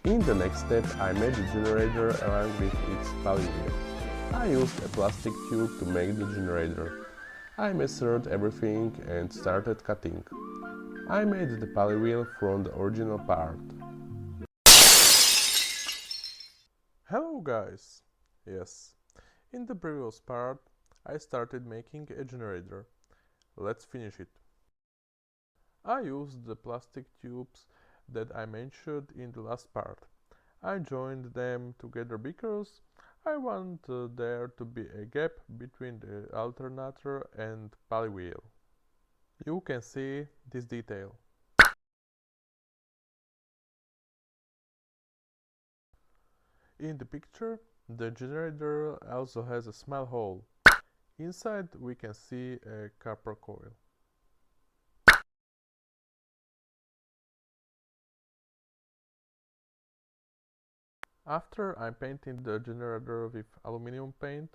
In the next step, I made the generator along with its polymer. I used a plastic tube to make the generator. I measured everything and started cutting. I made the poly wheel from the original part. Hello guys! Yes, in the previous part I started making a generator. Let's finish it. I used the plastic tubes that I mentioned in the last part. I joined them together because I want there to be a gap between the alternator and poly wheel. You can see this detail. In the picture, the generator also has a small hole. Inside we can see a copper coil. After I painted the generator with aluminum paint,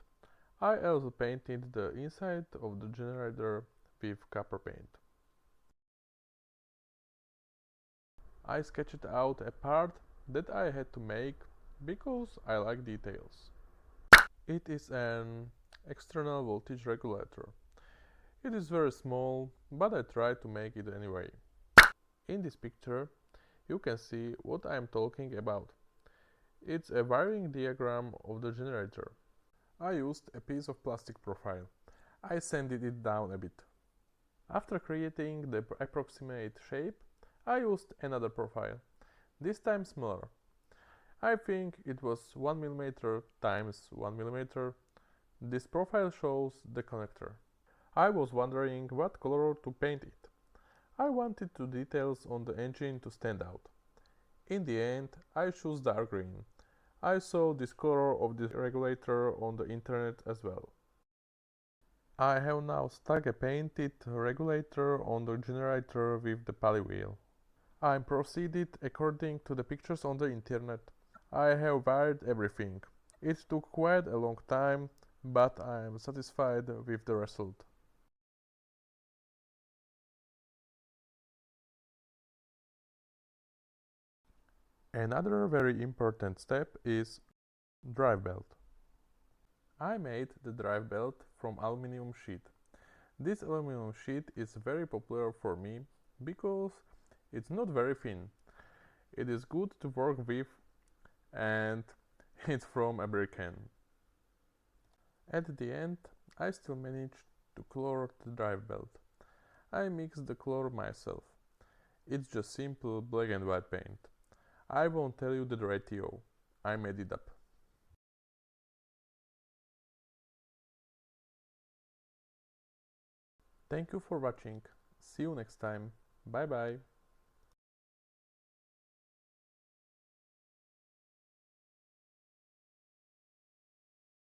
I also painted the inside of the generator with copper paint. I sketched out a part that I had to make because I like details. It is an external voltage regulator. It is very small, but I tried to make it anyway. In this picture, you can see what I am talking about. It's a wiring diagram of the generator. I used a piece of plastic profile. I sanded it down a bit. After creating the approximate shape, I used another profile, this time smaller. I think it was 1 mm times 1 mm. This profile shows the connector. I was wondering what color to paint it. I wanted the details on the engine to stand out. In the end, I chose dark green. I saw this color of the regulator on the internet as well. I have now stuck a painted regulator on the generator with the poly wheel. I proceeded according to the pictures on the internet. I have wired everything. It took quite a long time, but I am satisfied with the result. Another very important step is drive belt. I made the drive belt from aluminum sheet. This aluminum sheet is very popular for me because it's not very thin. It is good to work with and it's from American. At the end, I still managed to color the drive belt. I mixed the color myself. It's just simple black and white paint. I won't tell you the ratio. I made it up. Thank you for watching. See you next time. Bye bye.